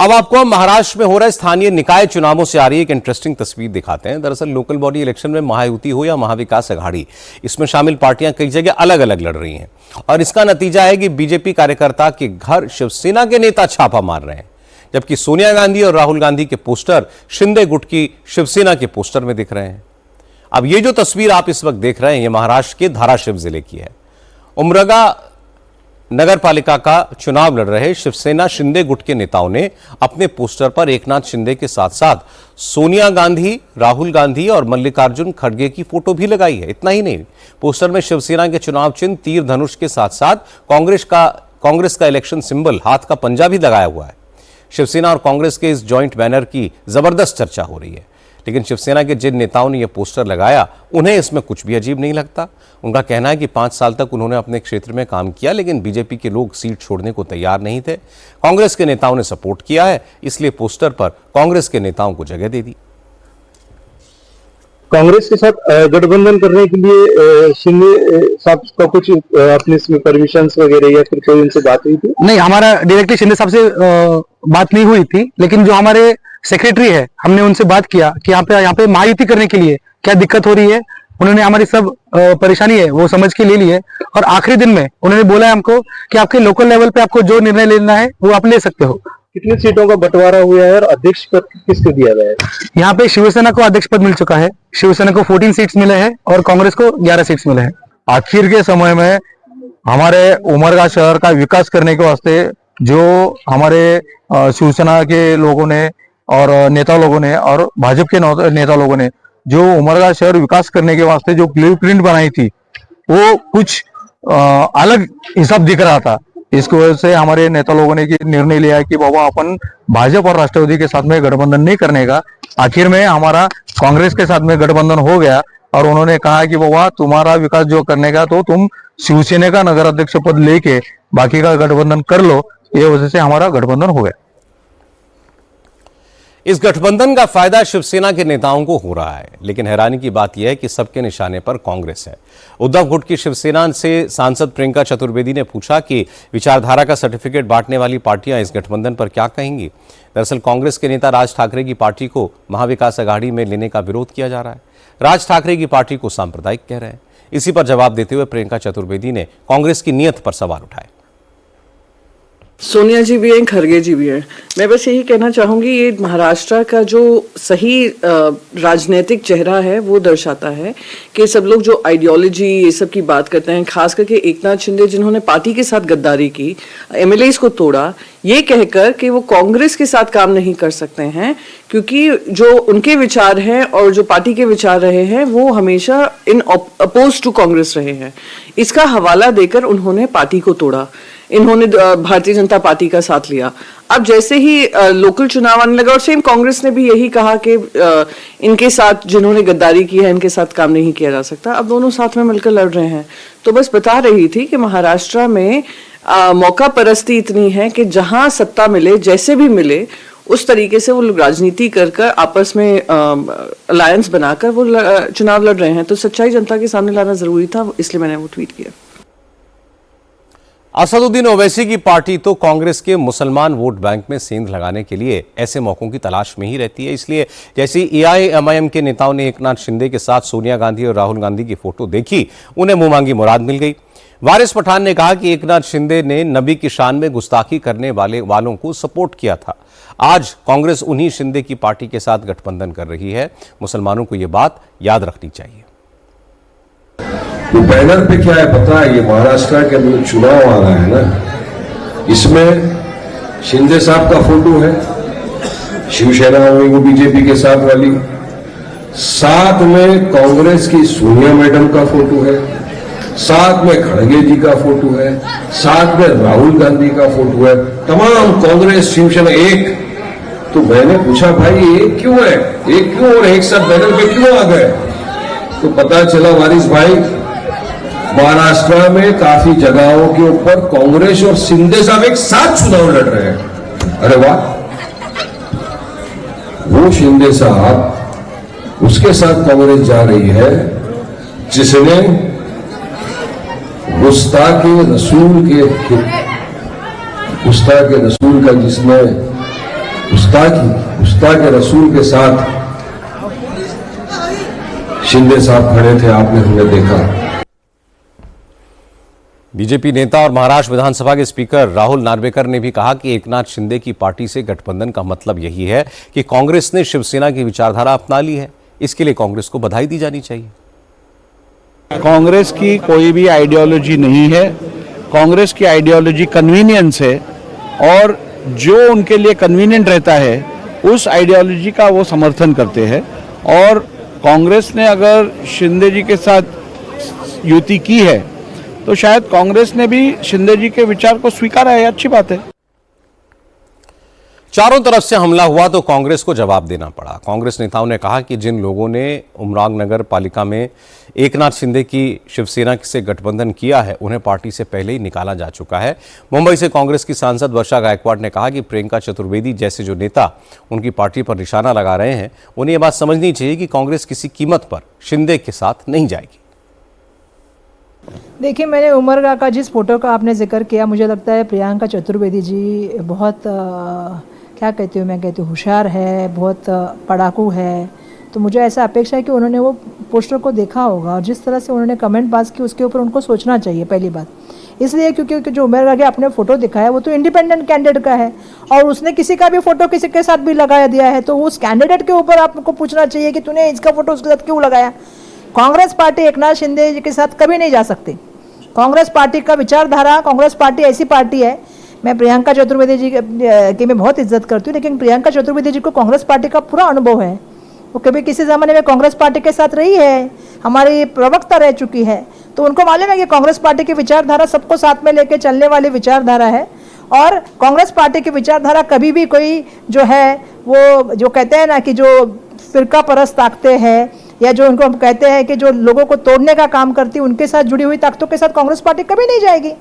अब आपको हम महाराष्ट्र में हो रहे स्थानीय निकाय चुनावों से आ रही एक इंटरेस्टिंग तस्वीर दिखाते हैं। दरअसल लोकल बॉडी इलेक्शन में महायुति हो या महाविकास अघाड़ी, इसमें शामिल पार्टियां कई जगह अलग अलग लड़ रही हैं और इसका नतीजा है कि बीजेपी कार्यकर्ता के घर शिवसेना के नेता छापा मार रहे हैं, जबकि सोनिया गांधी और राहुल गांधी के पोस्टर शिंदे गुट की शिवसेना के पोस्टर में दिख रहे हैं। अब ये जो तस्वीर आप इस वक्त देख रहे हैं, ये महाराष्ट्र के धाराशिव जिले की है। उमरगा नगर पालिका का चुनाव लड़ रहे शिवसेना शिंदे गुट के नेताओं ने अपने पोस्टर पर एकनाथ शिंदे के साथ साथ सोनिया गांधी, राहुल गांधी और मल्लिकार्जुन खड़गे की फोटो भी लगाई है। इतना ही नहीं, पोस्टर में शिवसेना के चुनाव चिन्ह तीर धनुष के साथ साथ कांग्रेस का इलेक्शन सिंबल हाथ का पंजा भी लगाया हुआ है। शिवसेना और कांग्रेस के इस जॉइंट बैनर की जबरदस्त चर्चा हो रही है, लेकिन शिवसेना के जिन नेताओं ने यह पोस्टर लगाया उन्हें इसमें कुछ भी अजीब नहीं लगता। उनका कहना है कि 5 साल तक उन्होंने अपने क्षेत्र में काम किया, लेकिन बीजेपी के लोग सीट छोड़ने को तैयार नहीं थे। कांग्रेस के नेताओं ने सपोर्ट किया है, इसलिए पोस्टर पर कांग्रेस के नेताओं को जगह दे दी। कांग्रेस के साथ गठबंधन करने के लिए शिंदे साहब का कुछ अपने इसमें परमिशन वगैरह या फिर कोई उनसे बात हुई थी? नहीं, हमारा डायरेक्टली शिंदे साहब से बात नहीं हुई थी, लेकिन जो हमारे सेक्रेटरी है, हमने उनसे बात किया कि यहाँ पे महायुति करने के लिए क्या दिक्कत हो रही है। उन्होंने हमारी सब परेशानी है वो समझ के ले ली है और आखिरी दिन में उन्होंने बोला है हमको कि आपके लोकल लेवल पे आपको जो निर्णय लेना है वो आप ले सकते हो। कितनी सीटों का बंटवारा हुआ है और अध्यक्ष पद किसको दिया गया है? यहाँ पे शिवसेना को अध्यक्ष पद मिल चुका है। शिवसेना को 14 सीट्स मिले हैं और कांग्रेस को 11 सीट्स मिले हैं। आखिर के समय में हमारे उमरगा शहर का विकास करने के वास्ते जो हमारे शिवसेना के लोगों ने और नेता लोगों ने और भाजपा के नेता लोगों ने जो उमरगा शहर विकास करने के वास्ते जो ब्लूप्रिंट बनाई थी वो कुछ अलग हिसाब दिख रहा था। इसकी वजह से हमारे नेता लोगों ने निर्णय लिया है कि बाबा अपन भाजपा और राष्ट्रवादी के साथ में गठबंधन नहीं करने का। आखिर में हमारा कांग्रेस के साथ में गठबंधन हो गया और उन्होंने कहा कि बाबा तुम्हारा विकास जो करने का तो तुम शिवसेना का नगर अध्यक्ष पद लेके बाकी का गठबंधन कर लो। ये वजह से हमारा गठबंधन हो गया। इस गठबंधन का फायदा शिवसेना के नेताओं को हो रहा है, लेकिन हैरानी की बात यह है कि सबके निशाने पर कांग्रेस है। उद्धव गुट की शिवसेना से सांसद प्रियंका चतुर्वेदी ने पूछा कि विचारधारा का सर्टिफिकेट बांटने वाली पार्टियां इस गठबंधन पर क्या कहेंगी। दरअसल कांग्रेस के नेता राज ठाकरे की पार्टी को महाविकास अघाड़ी में लेने का विरोध किया जा रहा है। राज ठाकरे की पार्टी को सांप्रदायिक कह रहे हैं। इसी पर जवाब देते हुए प्रियंका चतुर्वेदी ने कांग्रेस की नीयत पर सवाल उठाए। सोनिया जी भी हैं, खड़गे जी भी हैं। मैं बस यही कहना चाहूंगी, ये महाराष्ट्र का जो सही राजनीतिक चेहरा है वो दर्शाता है कि सब लोग जो आइडियोलॉजी ये सब की बात करते हैं, खास करके एकनाथ शिंदे जिन्होंने पार्टी के साथ गद्दारी की, एमएलएस को तोड़ा, ये कहकर कि वो कांग्रेस के साथ काम नहीं कर सकते हैं क्योंकि जो उनके विचार हैं और जो पार्टी के विचार रहे हैं वो हमेशा इन अपोज टू कांग्रेस रहे हैं। इसका हवाला देकर उन्होंने पार्टी को तोड़ा, इन्होंने भारतीय जनता पार्टी का साथ लिया। अब जैसे ही लोकल चुनाव आने लगा और सेम कांग्रेस ने भी यही कहा कि इनके साथ जिन्होंने गद्दारी की है इनके साथ काम नहीं किया जा सकता। अब दोनों साथ में मिलकर लड़ रहे हैं। तो बस बता रही थी कि महाराष्ट्र में मौका परस्ती इतनी है कि जहां सत्ता मिले, जैसे भी मिले, उस तरीके से वो लोग राजनीति कर आपस में अलायंस बनाकर वो चुनाव लड़ रहे हैं। तो सच्चाई जनता के सामने लाना जरूरी था, इसलिए मैंने वो ट्वीट किया। असदुद्दीन ओवैसी की पार्टी तो कांग्रेस के मुसलमान वोट बैंक में सेंध लगाने के लिए ऐसे मौकों की तलाश में ही रहती है। इसलिए जैसे एआईएमआईएम के नेताओं ने एकनाथ शिंदे के साथ सोनिया गांधी और राहुल गांधी की फोटो देखी, उन्हें मुंह मांगी मुराद मिल गई। वारिस पठान ने कहा कि एकनाथ शिंदे ने नबी की शान में गुस्ताखी करने वालों को सपोर्ट किया था। आज कांग्रेस उन्हीं शिंदे की पार्टी के साथ गठबंधन कर रही है। मुसलमानों को यह बात याद रखनी चाहिए। तो बैनर पे क्या है पता है? ये महाराष्ट्र के अंदर चुनाव आ रहा है ना, इसमें शिंदे साहब का फोटो है, शिवसेना में वो बीजेपी के साथ वाली, साथ में कांग्रेस की सोनिया मैडम का फोटो है, साथ में खड़गे जी का फोटो है, साथ में राहुल गांधी का फोटो है, तमाम कांग्रेस शिवसेना एक। तो मैंने पूछा भाई एक क्यों है, एक क्यों और एक साथ बैनर पे क्यों आ गए? तो पता चला वारिस भाई, महाराष्ट्र में काफी जगहों के ऊपर कांग्रेस और शिंदे साहब एक साथ चुनाव लड़ रहे हैं। अरे वाह, वो शिंदे साहब, उसके साथ कांग्रेस जा रही है जिसने गुस्ताखे रसूल का जिसने उस्ताद रसूल के साथ शिंदे साहब खड़े थे, आपने हमने देखा। बीजेपी नेता और महाराष्ट्र विधानसभा के स्पीकर राहुल नार्वेकर ने भी कहा कि एकनाथ शिंदे की पार्टी से गठबंधन का मतलब यही है कि कांग्रेस ने शिवसेना की विचारधारा अपना ली है। इसके लिए कांग्रेस को बधाई दी जानी चाहिए। कांग्रेस की कोई भी आइडियोलॉजी नहीं है। कांग्रेस की आइडियोलॉजी कन्वीनियंस है और जो उनके लिए कन्वीनियंट रहता है उस आइडियोलॉजी का वो समर्थन करते हैं। और कांग्रेस ने अगर शिंदे जी के साथ युति की है तो शायद कांग्रेस ने भी शिंदे जी के विचार को स्वीकारा है, अच्छी बात है। चारों तरफ से हमला हुआ तो कांग्रेस को जवाब देना पड़ा। कांग्रेस नेताओं ने कहा कि जिन लोगों ने उमराव नगर पालिका में एकनाथ शिंदे की शिवसेना से गठबंधन किया है उन्हें पार्टी से पहले ही निकाला जा चुका है। मुंबई से कांग्रेस की सांसद वर्षा गायकवाड़ ने कहा कि प्रियंका चतुर्वेदी जैसे जो नेता उनकी पार्टी पर निशाना लगा रहे हैं उन्हें यह बात समझनी चाहिए कि कांग्रेस किसी कीमत पर शिंदे के साथ नहीं जाएगी। देखिए, मैंने उमरगा का जिस फोटो का आपने जिक्र किया, मुझे लगता है प्रियंका चतुर्वेदी जी बहुत क्या कहती हूँ मैं, कहती हूँ होशियार है, बहुत पढ़ाकू है। तो मुझे ऐसा अपेक्षा है कि उन्होंने वो पोस्टर को देखा होगा और जिस तरह से उन्होंने कमेंट पास की उसके ऊपर उनको सोचना चाहिए पहली बात। इसलिए क्योंकि जो उमरगा के आपने फ़ोटो दिखाया वो तो इंडिपेंडेंट कैंडिडेट का है और उसने किसी का भी फ़ोटो किसी के साथ भी लगाया दिया है, तो उस कैंडिडेट के ऊपर आपको पूछना चाहिए कि तूने इसका फ़ोटो उसके साथ क्यों लगाया। कांग्रेस पार्टी एकनाथ शिंदे जी के साथ कभी नहीं जा सकती। कांग्रेस पार्टी का विचारधारा, कांग्रेस पार्टी ऐसी पार्टी है, मैं प्रियंका चतुर्वेदी जी की मैं बहुत इज्जत करती हूँ, लेकिन प्रियंका चतुर्वेदी जी को कांग्रेस पार्टी का पूरा अनुभव है। वो कभी किसी ज़माने में कांग्रेस पार्टी के साथ रही है, हमारी प्रवक्ता रह चुकी है, तो उनको मालूम है कि कांग्रेस पार्टी की विचारधारा सबको साथ में लेके चलने वाली विचारधारा है। और कांग्रेस पार्टी की विचारधारा कभी भी कोई जो है वो जो कहते हैं ना कि जो फिरका परस्त ताकतें हैं या जो उनको हम कहते हैं कि जो लोगों को तोड़ने का काम करती है, उनके साथ जुड़ी हुई ताकतों के साथ कांग्रेस पार्टी कभी नहीं जाएगी।